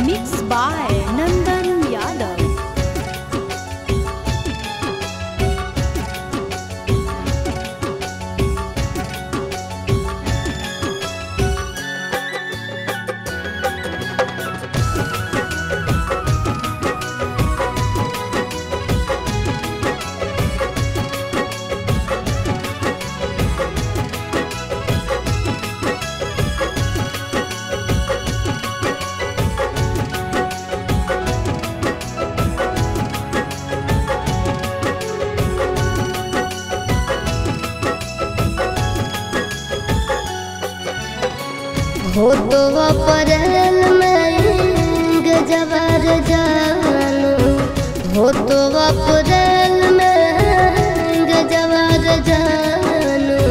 Mixed by Nandan Yadav. हो तो अप्रैल में गजबर जानू, हो तो अप्रैल में गजबर जानू,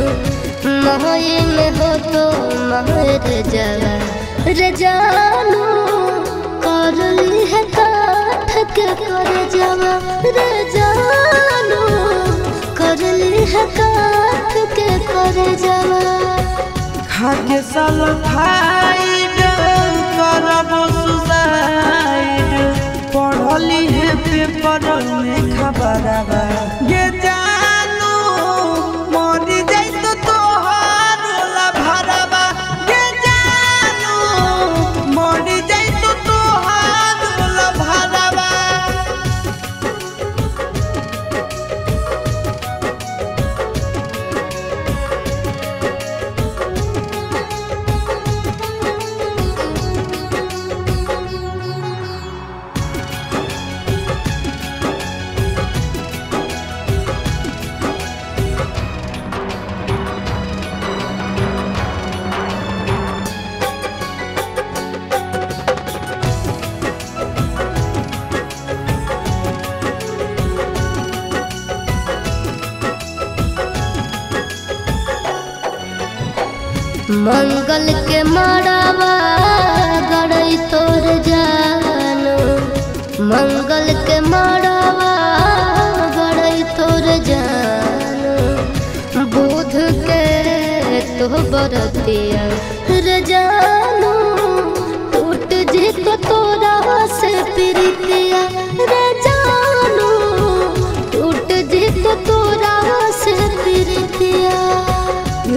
मई में हो तो महर जवार जानू, कर ली है काठ के कर जवार जानू, कर ली है काठ के कर जवार। खाके सल्फाइड करबो सुसाइड, पढ़ली है पेपर में खबरवा ये जानू, मरी जाई तो तोहार भरवा ये जानू, मरी जाई तो तोहार भरवा। मंगल के मड़ावा गड़ई तोर जानू, मंगल के मड़ावा गड़ई तोर जानू, बुध के तो बरतिया रे जानू, टूट जी तो तोरा से प्रीतिया रे जानू, टूट जी तो तोरा से प्रीतिया।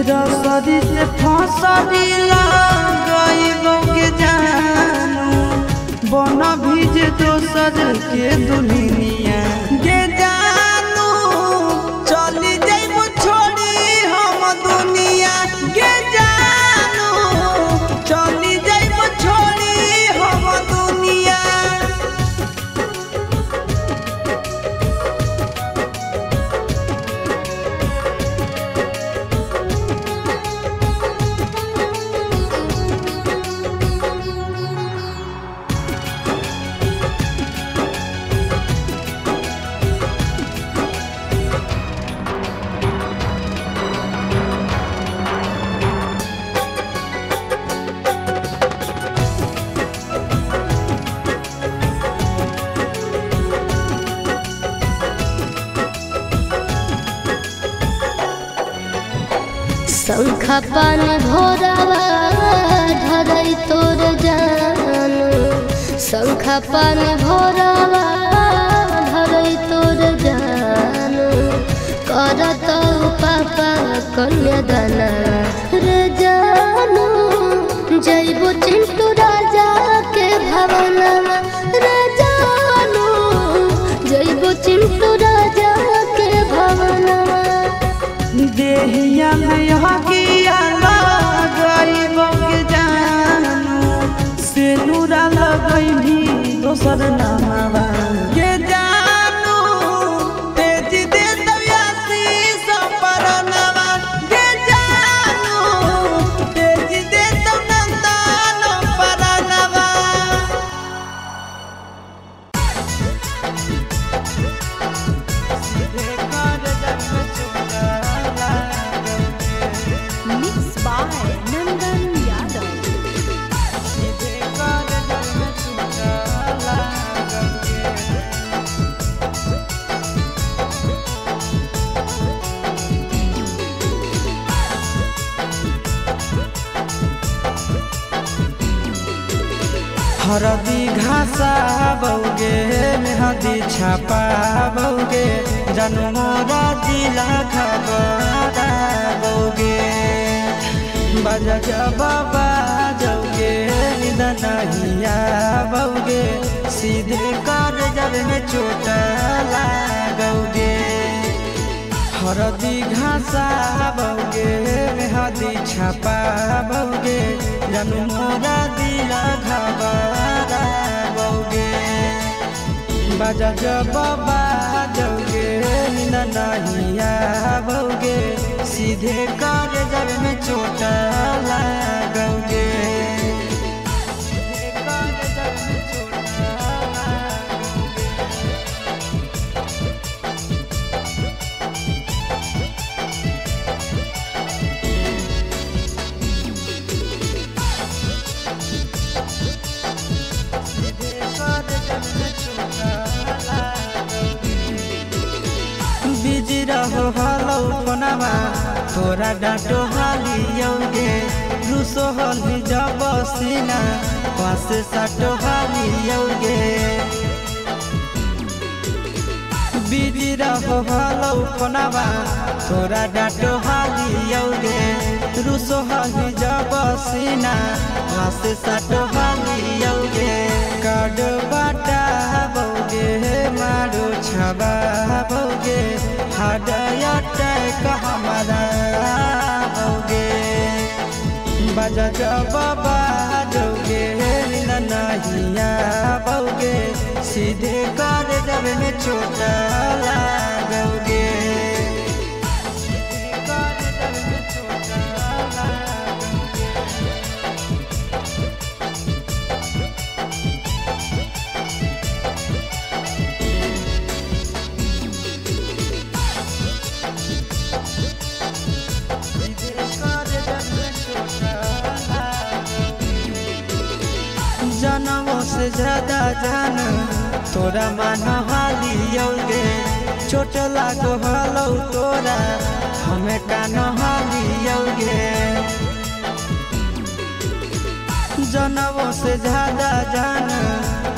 रसरी से फसरी लगाइबो के जानू, बना भीज दोसर के दुनिया के जानू, चली जाइबो छोड़ी हम दुनिया के जानू, चली जाइबो छोड़ी हम दुनिया। शंखा पानी भोरावा धरई तोर जानू, शंखा पानी भोरावा धरई तोर जानू, करत पापा कन्यादाना रे जानू, जइबो चिंटू राजा के भवनवा रे जानू, जइबो चिंटू राजा के भवनवा। देहिया में हकिया लगाइबो के जानू, सेनुरा लगैभी दोसर नामवा के जानू, तेज दे दयासी सपरनवा के जानू, तेज दे तो नंदन परनवा। Mixed by Nandan Yadav. हरदी घासा बौगे मेहदी छापा बौगे जानू मोरा दिला खबरा बौगे बाजा जब बाजोगे नींद नहीं आवोगे सीधे कर जब में चोट लागोगे हरदी घासा बौगे मेहदी छापा बौगे जानू मोरा दिला घबरा बौगे बाजा जब बाजोगे नींद नहीं आवोगे सीधे कर जब में चोट लागोगे बिजी रहो हलो फोनमा तोरा डांटो हालियोगे रूसो हली जब सीना पास साटो हालियोगे बिजी रहो हलो फोनमा तोरा डांटो हालियोगे रूसो हली जब सीना पास साटो हालियोगे कार्ड बाटा बौगे मारो छबा बौगे हाडया टैक हमारा बौगे बाजा जब बाजोगे नींद नहीं आवोगे सीधे कर जब में चोट लागोगे जनमों से ज्यादा जान तोरा मान हालियोगे चोट लागो हलो तोरा हमें कान हालियोगे जनमों से ज्यादा जान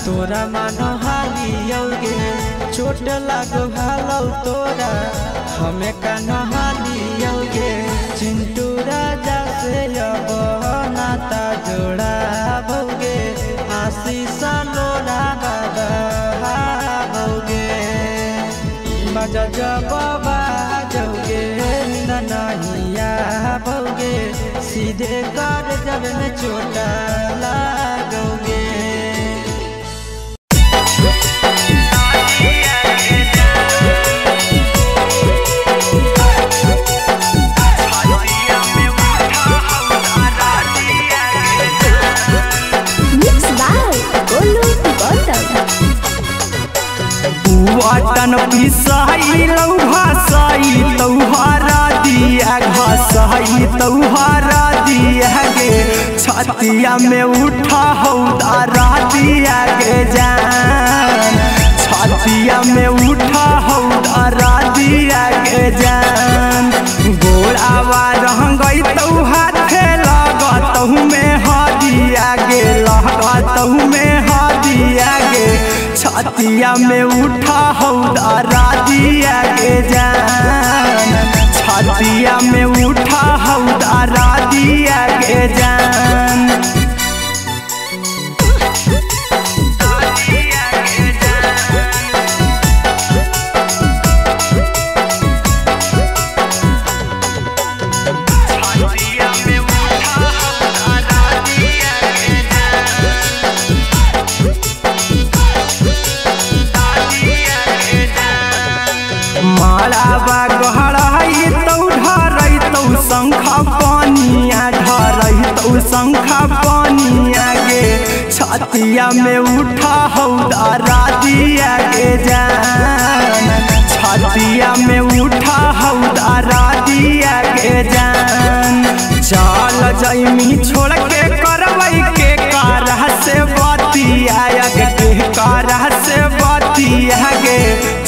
तोरा मान हालियोगे चोट लागो हलो तोरा हमें कान हालियोगे चिंटू राजा से अब नाता जोड़ा बौगे आशीष लोड़ा बौगे बाजा जब बाजोगे नींद नहीं आवोगे सीधे कर जब में चोट लागोगे वाटन पिसाई लौ भासाई तौहारा दिया घासाई तौहारा दिया गे छतिया में उठा हौदारा दिया गे जान छतिया में उठा हौदारा दिया गे जान गोड़ावा रह गई तौ हाथे लगतहु में हदिया गे लगतहु में हदिया गे छतिया में उठा हौदारा दिया गे जान छतिया में उठा हौदारा दिया गे जान मालाबा गहराई तौ ढरई तौ शंखा पानिया ढरई तौ शंखा पानिया गे छतिया में उठा हौदारा दिया गे जान छतिया में उठा हौदारा दिया गे जान चल जैमी छोड़ के करवई के कारह से बतिया के कारह से बतिया गे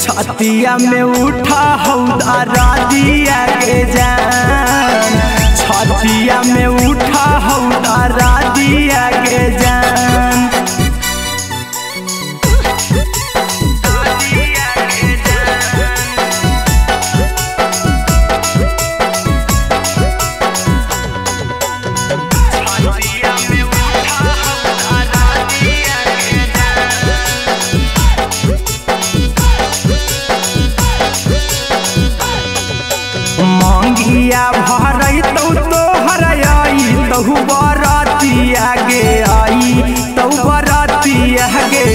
छतिया में उठा हौदारा दिया गे जान छतिया में उठा हौदारा दिया गे जान तहु बरातिया गे आई तहु बरातिया गे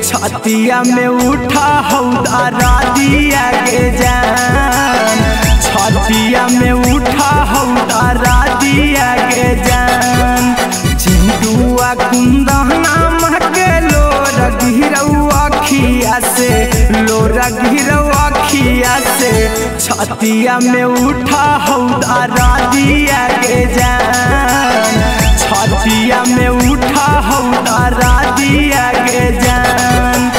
छतिया में उठा हौदारा दिया गे जान छतिया में उठा हौदारा दिया गे जान चिंटुआ कुंदना महके लोर गिरौआ खिया से लोर गिरौआ खिया से छतिया में उठा हौदारा दिया गे जान छतिया में उठा हौदारा दिया गे जान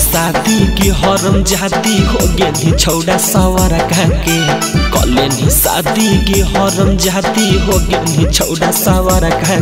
शादी की हरम जाती हो गेली छौड़ा सवार के कॉलेज शादी की हरम जाती हो गेली छौड़ा सवार के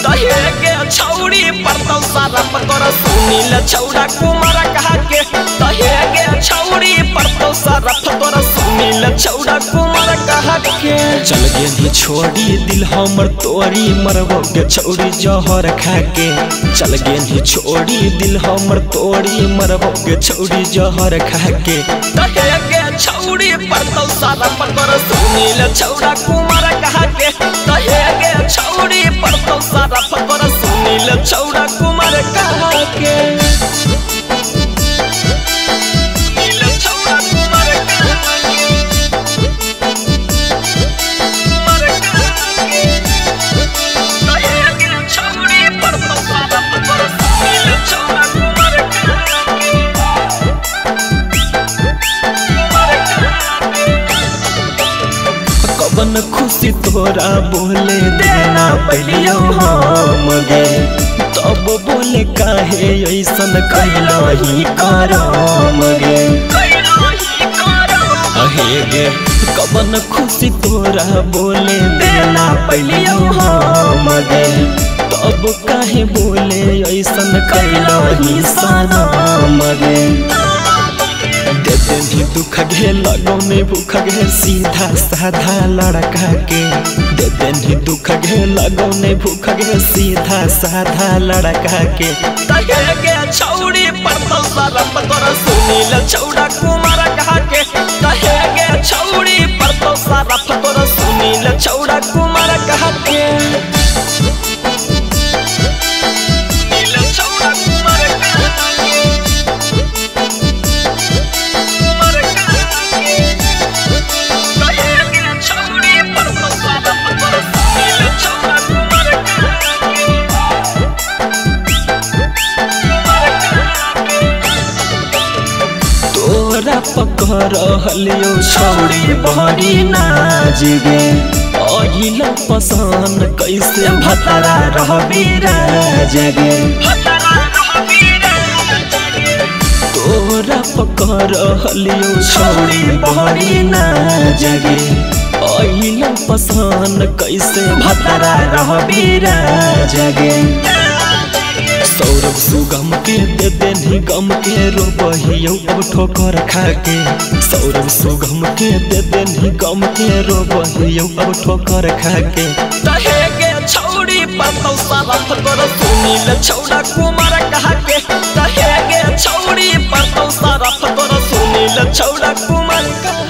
कहे के छौड़ी पर तो सारा पकर सुनील छौड़ा कुमार कहा के कहे के छौड़ी पर तो सारा पकर सुनील छौड़ा कुमार कहा के चल गेली छोड़ी दिल हमर तोरी मरबो के छौड़ी जहर खा के चल गेली छोड़ी दिल हमर तोरी मरबो के छौड़ी जहर खा के कहे के छौड़ी पर तो सारा पकर सुनील छौड़ा कुमार कहा के कहे के छौड़ी पर तो सारा पकर सुनील छौड़ा कुमार कहा के कवन खुशी तोरा बोले देना पहलियो हम गे तब बोले काहे ऐसन कैला ही करम गे अहे गे कवन खुशी तोरा बोले देना पहलियो हम गे तब काहे बोले ऐसन कैला ही सनम गे देते दुख घे लगौने भूख घे सीधा साधा लड़का के देते दुख घे लगौने भूख घे सीधा साधा लड़का के कहे के छौड़ी पर तो सारा पकर सुनील छौड़ा कुमार कहा के कहे के छौड़ी पर तो सारा पकर सुनील छौड़ा कुमार कहा के पकर हलियो छौड़ी बहरी नाज गे अहिला पसान कैसे भतरा रहबी राज गे तोरा पकर हलियो छौड़ी बहरी नाज गे अहिला पसान कैसे भतरा रहबी राज गे सौरभ सुगम के दे देनी गम के रोबहियो अब ठोकर खा के सौरभ सुगम के दे देनी गम के रोबहियो अब ठोकर खा के कहे के छौड़ी पर तो सारा पकर सुनील छौड़ा कुमार कहा के कहे के छौड़ी पर तो सारा पकर सुनील छौड़ा कुमार कहा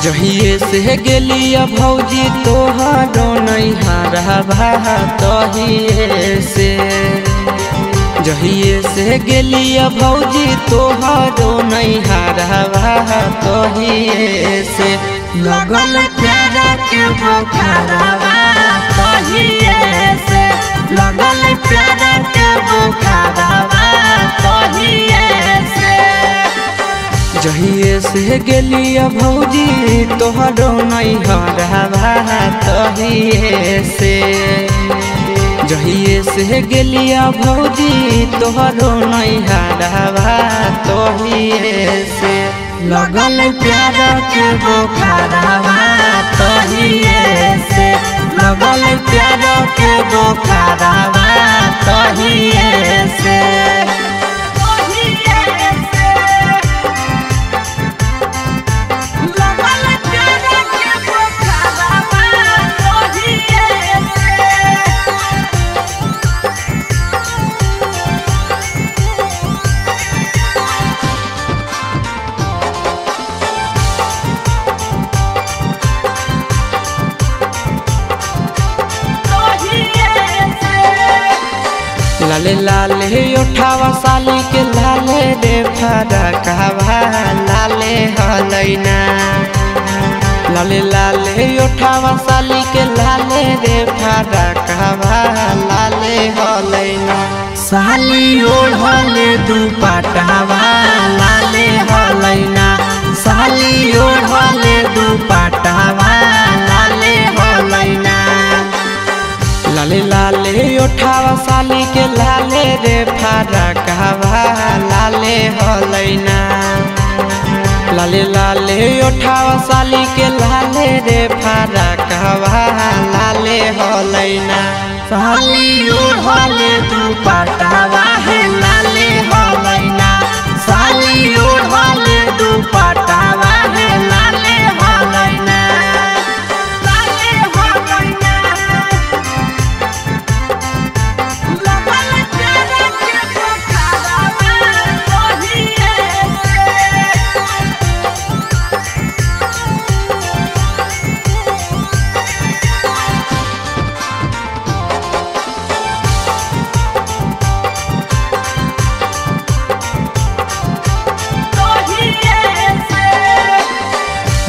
जहिए से गेलिया भौजी तोहारो नैहरवा तहिए से जहिए से गेलिया भौजी तोहारो नैहरवा तहिए से लगल प्यारा के बुखारवा तहिए से लगल प्यारा के बुखारवा तहिए से जहिए से गेलिया भौजी तोहरो नैहरवा तहिए से जहिए से गेलिया भौजी तोहरो नैहरवा तहिए से लगल प्यार के बोखारवा तहिए से लगल प्यार के बोखारवा तहिए से लाले लाले उठावा साली के लाले रे फरकवा लाले हलैना लाले लाले उठावा साली के लाले रे फरकवा लाले हलैना साली ओढ़ले दुपट्टावा लाले हलैना साली ओढ़ले दुपट्टावा लाले हलैना लाले लाले उठावा साली के लाले रे फरकवा लाले हलैना लाले लाले उठावा साली के लाले रे फरकवा लाले हलैना साली ओढ़ले दुपट्टावा है लाले हलैना साली ओढ़ले दुपट्टावा है लाले हलैना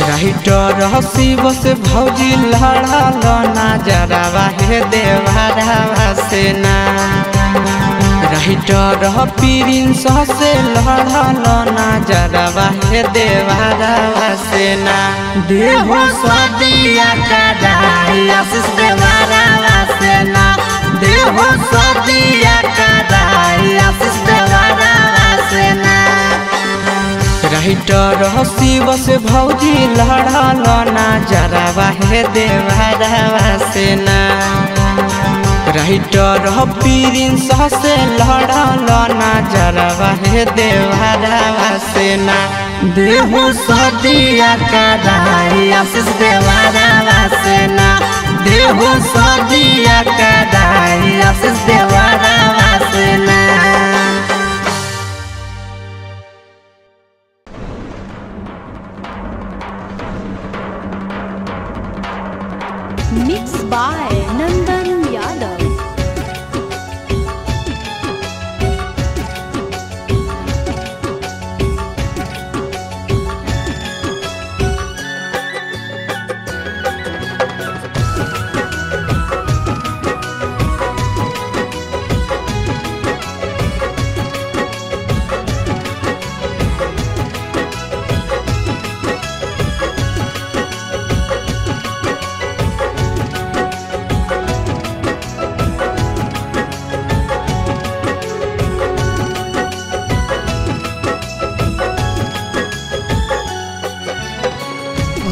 राइटर हसीब से भौजी लड़ल नजरवा हे देवरवा से ना राइटर प्रिंस से लड़ल नजरवा हे देवरवा से ना देहो सदिया कदाई आशीष देवरवा से ना देहो सदिया कदाई आशीष देवरवा से ना राइटर हसीब से भौजी लड़ल नजरवा हे देवरवा से ना राइटर प्रिंस से लड़ल नजरवा हे देवरवा से ना देहो सदिया कदाई आशीष देवरवा से ना देहो सदिया कदाई आशीष देवरवा से ना Mixed by Nandan Yadav.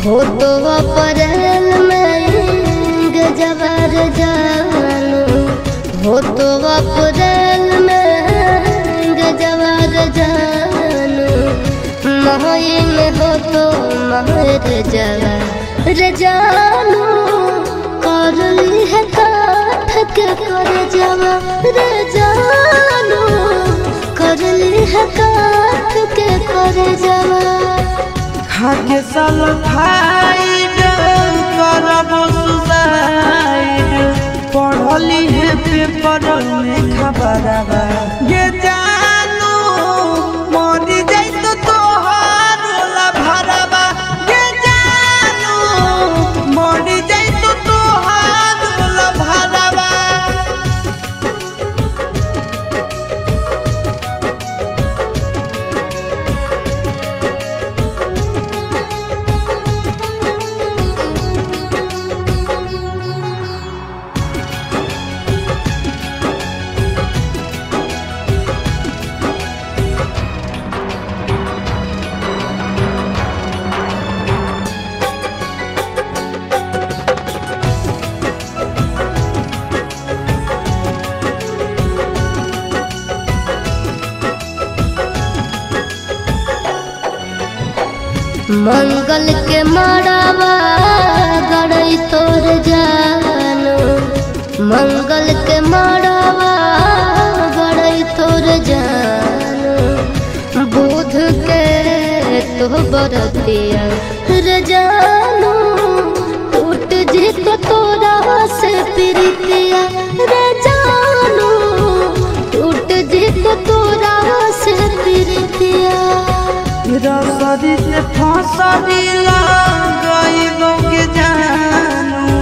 हो तो अप्रैल में गजबर जानू हो तो अप्रैल में गजबर जानू मई में हो तो महर जवर जानू कर ली है काठ के कर जवर जानू कर ली है काठ के कर जवर खाके साल खाइड करब सुसाइड पढ़ली है पेपर में खबरवा ये जानू मरी जाई तो तोहार भरवा ये जानू मरी जाई तो तोहार भरवा मंगल के मड़ावा गड़ई तोर जानो, मंगल के मड़ावा गड़ई तोर जानो, बुध के तो बरतिया रे जानो, टूट जी तो तोरा से प्रीतिया रे जानो, टूट जी तो तोरा से प्रीतिया। रसरी से फसरी लगाइबो के जानू,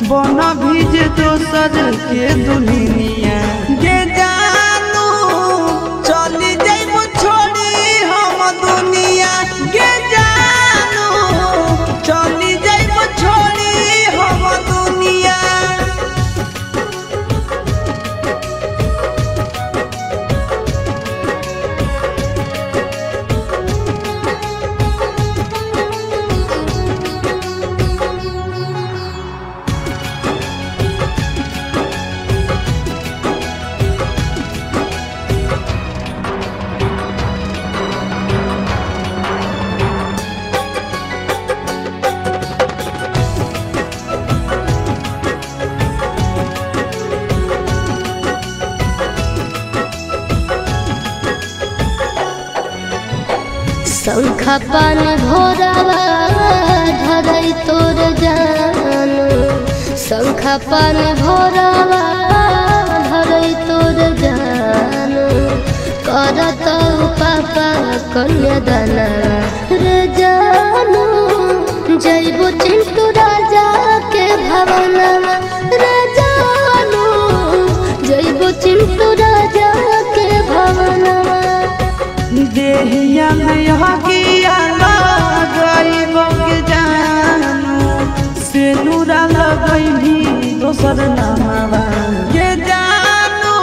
बन भीज दोसर के दुनिया के जानू, चली जाइबो छोड़ी हम दुनिया के जानू, चली जाइबो छोड़ी हम दुनिया। शंखा पान भोरावा धरई तोर जानो, शंखा पान भोरावा धरई तोर जानो, करत पापा कन्यादाना रे जानो, जइबो चिंटू राजा के भवनवा रे जानो, जइबो चिंटू राजा के भवनवा। देहिया में हकिया लगाइबो के जानू, से नूरा लगैभी दोसर नामवा के जानू,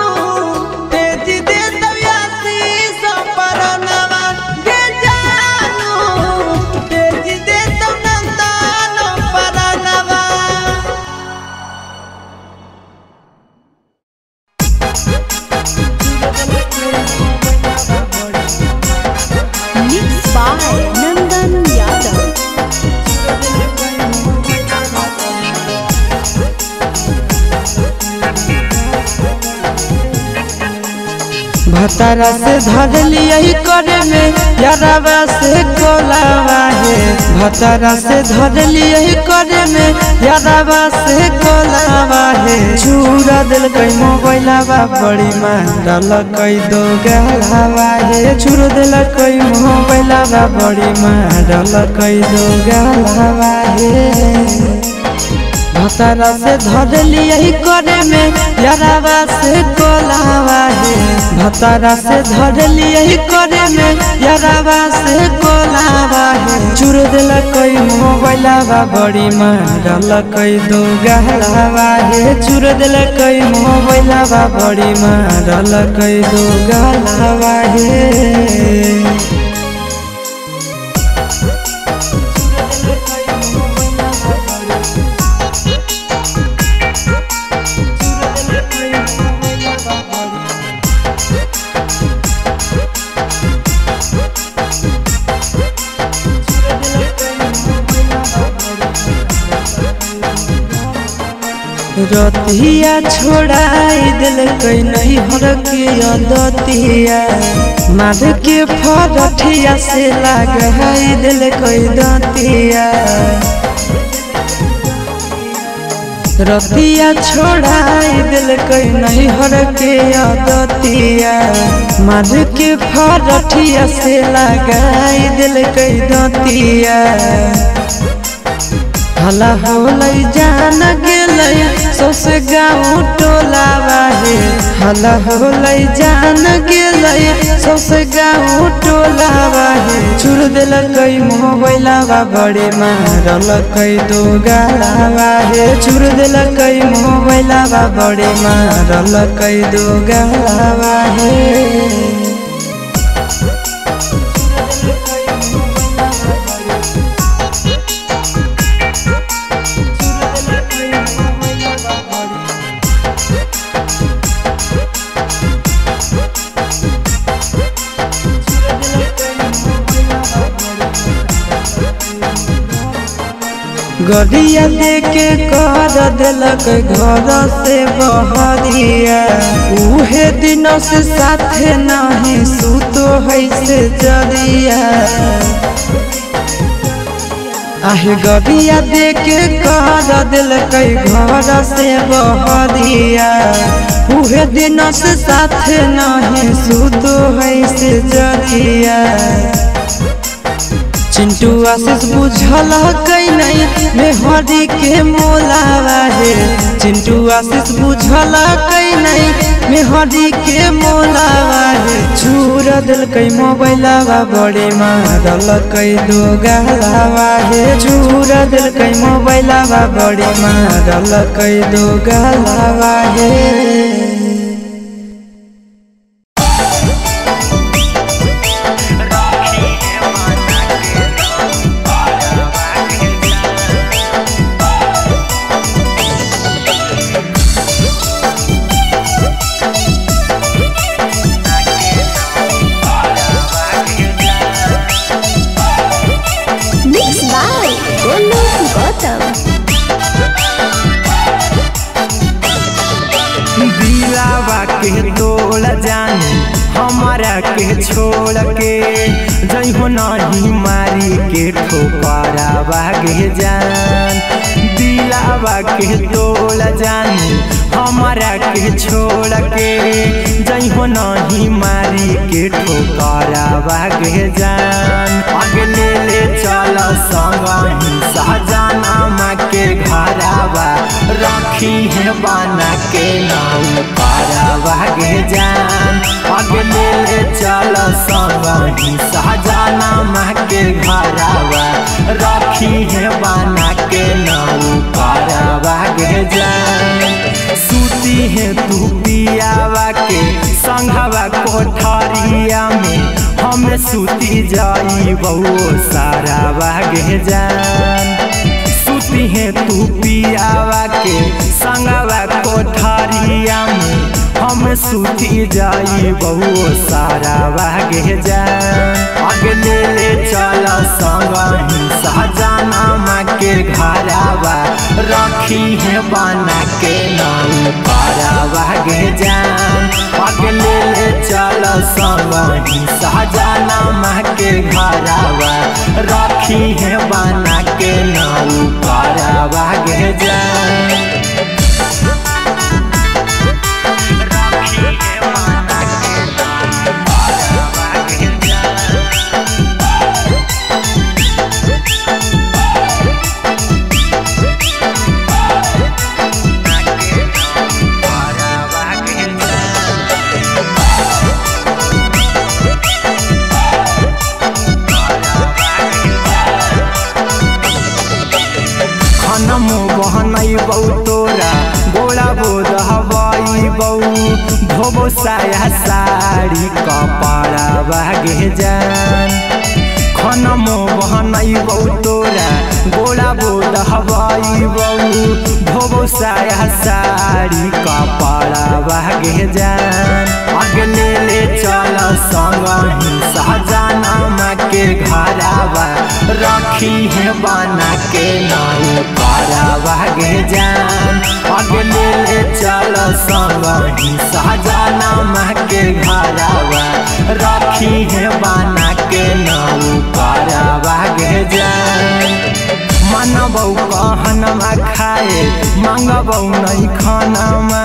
तेज दे दयासी सपरनवा के जानू, तेज दे तनंदन परनवा। Mixed by Nandan Yadav. भतारा से धर लिया करे में यारावा से कोलावा है, भतारा से धर लिया करे में यारावा से कोलावा है, चूरा दिल कई मोबाइलावा बड़ी मारल कई दो गलावा है, चूर दिल कई मोबाइलावा बड़ी मारल कई दो गलावा है। भतारा से धर लिया करे में यारावा से कोलावा है, भतारा से धर लिया करे में यारावा से कोलावा है, चूर दिल कई मोबाइलावा बड़ी मारल कई दो गलावा है, चूर दिल कई मोबाइलावा बड़ी मारल कई दो गलावा है। रतिया छोड़ाई दिल कई नहीं हर के अदतिया, मार के फरठिया से लगाई दिल कई दतिया, रतिया छोड़ाई दिल कई नहीं हर के अदतिया, मार के फरठिया से लगाई दिल कई दतिया। हला होलै जान गेलै सौसे गाँव टोलावा है, हला होलै जान गेलै सौसे गाँव टोलावा है, चूर दिल कई मोबाइलावा बड़े मारल कई दो गलावा है, चूर दिल कई मोबाइलावा बड़े मारल कई दो गलावा है। गरिया देके कर दिलक घर से बहरिया उहे दिनों से साथे नहीं सुतो है से जरिया आहे गरिया देके कर दिलक घर से बहरिया उहे दिनों से साथे नहीं सुतो है से जरिया चिंटू आशीष बुझल कई नहीं मेहरी के मोलावा है चिंटू आशीष बुझल कई नहीं मेहरी के मोलावा है चूर दिल कई मोबाइलावा बड़े मारल कई दो गलावा है चूर दिल कई मोबाइलावा बड़े मारल कई दो गलावा है दिलावा के तोड़ जानी हमारा के छोड़ के जइहो नहीं मारी के ठोकरा बागे जान दिलावा के तोड़ जानी हमारा के छोड़ के जइहो नहीं मारी के ठोकरा बागे जान अगले ले चल संगही सहजाना के घरावा रखी है बना के नाम पारावा गे जान अगले ले चल संगही सहजाना माँ के घरावा रखी है बना के नाम पारावा गे जान सूती है तू पियावा के संघवा कोठरिया में हम सूती जाई बहु सारा बागे जान सूती है तू पियावा के संगवा कोठरिया में हम सूती जाई बहु सारा बागे जान अगले ले चल संगही सहजाना माँ के घरावा रखी है बना के नाम पारावा गे जान अगले ले चल संगही सहजाना माँ के घरावा रखी है बना के नाम पारावा गे जान तोरा गोला बोध हवाई बऊ धोबो साया साड़ी कपड़ा बागे जान खनमो बहनई बऊ तोरा गोला बोध हवाई बऊ धोबो साया साड़ी कपड़ा बागे जान अगले ले चल संगही सहजाना माँ के घरावा रखी है बना के नाम पारावा गे जान अगले ले चल संगही सहजाना माँ के घरावा रखी है बना के नाम पारावा गे जान मनबौ कहनमा खाए मांगबौ नहीं खानामा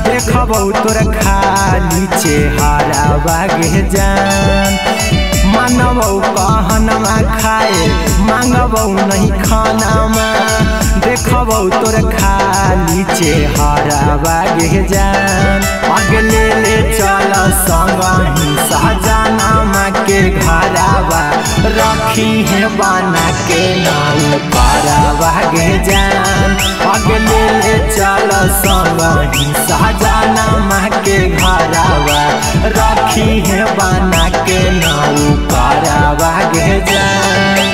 देखबौ तोर खाली चेहरा बागे जान मनबौ कहनमा खाए मांगबौ नहीं खानामा देखबौ तोर खाली चेहरा बागे जान अगले ले चल संगही सहजाना माँ के घरावा रखी है बना के नाम पारावा गे जान अगले ले चल संगही सहजाना माँ के घरावा रखी है बना के नाम पारावा गे जान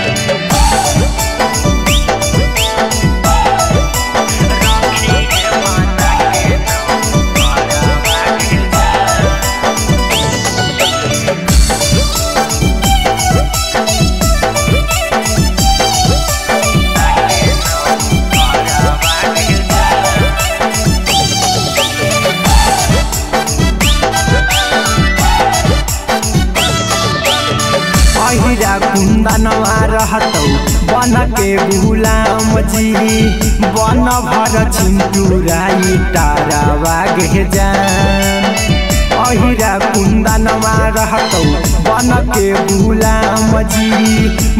कुंदनवा रहतौ बन के गुलाम जी बन भर चिंटू राई तारावा गे जान अहिरा कुंदनवा रहतौ बन के गुलाम जी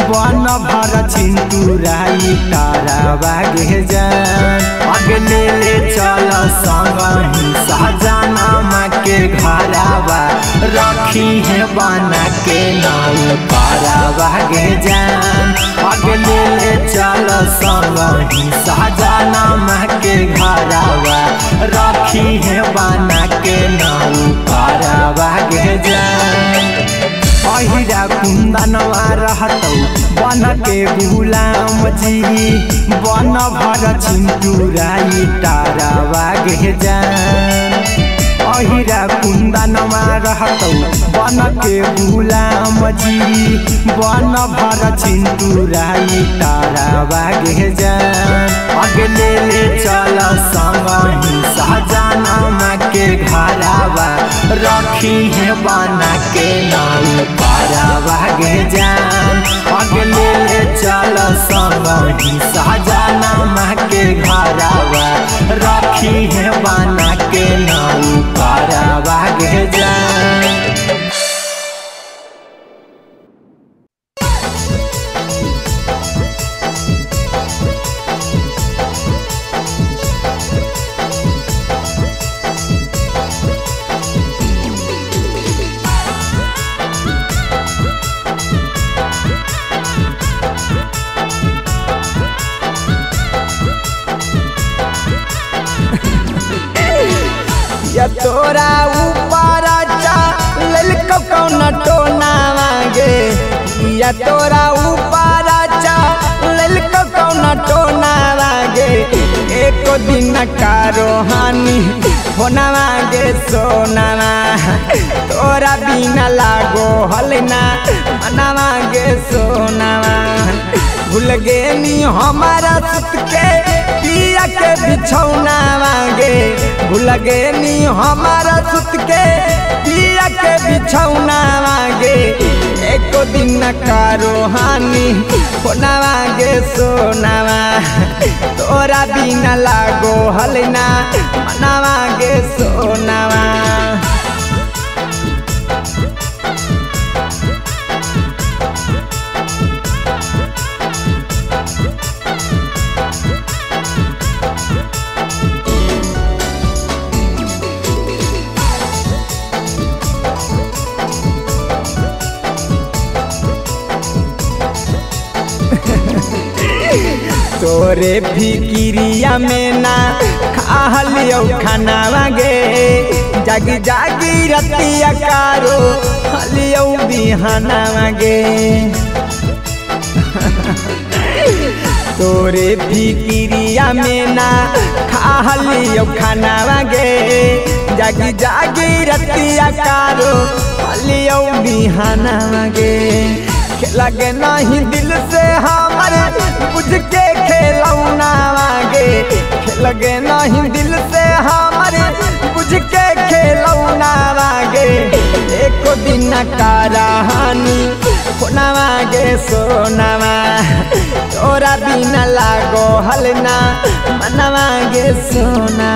बन भर चिंटू राई तारावा गे जान अगले ले चल संगही सहजनामा के घरावा रखी है बना के नाउ पारावा गे जान अगले ले चल संगही सहजनामा के घरावा रखी है बना के नाउ पारावा गे जान अहिरा कुंदनवा रहतौ बन के गुलाम जी बन भर चिंटू राई तारावा गे जान अहिरा कुंदनवा रहतौ बन के गुलाम जी बन भर चिंटू राई तारावा गे जान अगले ले चल संगही सहजनामा के घरावा रखी है बना के नाउ पारावा गे जान अगले ले चल संगही सहजनामा के घरावा रखी है बना के नाउ पारावा गे जान या तोरा ऊपर ललको कौन टोना मांगे या तोरा ऊपर ललको कौन टोना मांगे एको दिन का रोहानी होना मांगे सोना तोरा बिना लागो हलना मना मांगे सोना भूल गे नी हमारा सुत के पिया के बिछौना मांगे भूल गे नी हमारा सुत के पिया के बिछौना मांगे एको दिन का रोहानी होना मांगे सोना तोरा बिना लागो हलना मना मांगे सोना तोरे फिकिरिया में ना खालियो खाना मांगे जागी जागी रतिया कारो हलियो बिहाना मांगे तोरे फिकिरिया में ना खालियो खाना मांगे जागी जागी रतिया कारो हलियो बिहाना मांगे लगे नहीं दिल से हमारे बुझ के खेलौना मांगे लगे नहीं दिल से हमारे बुझ के खेलौना मांगे एको दिन का रहानी होना मांगे सोना तोरा बिना लागो हलना मना मांगे सोना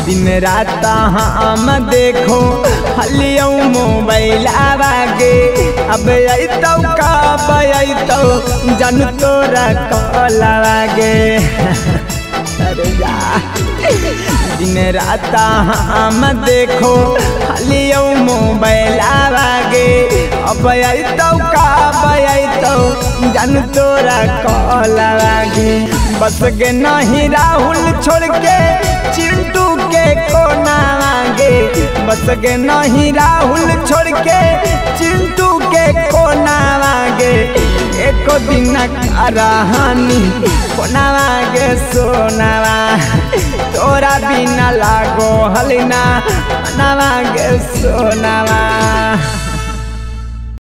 दिन रात हम देखो हलियो मोबाइल आवागे अब अइतौ कब अइतौ जन तोरा कॉल आवागे अरे जा दिन रात हम देखो हलियो मोबाइल आवागे अब अइतौ कब अइतौ जन तोरा कॉल आवागे बस गे नहीं राहुल छोड़ के चिंटू के कोना मांगे बस गे नहीं राहुल छोड़ के चिंटू के कोना मांगे एको दिन कराहानी कोनावा गे सोनावा तोरा बिना लागो हलिना नवा गे सोनावा।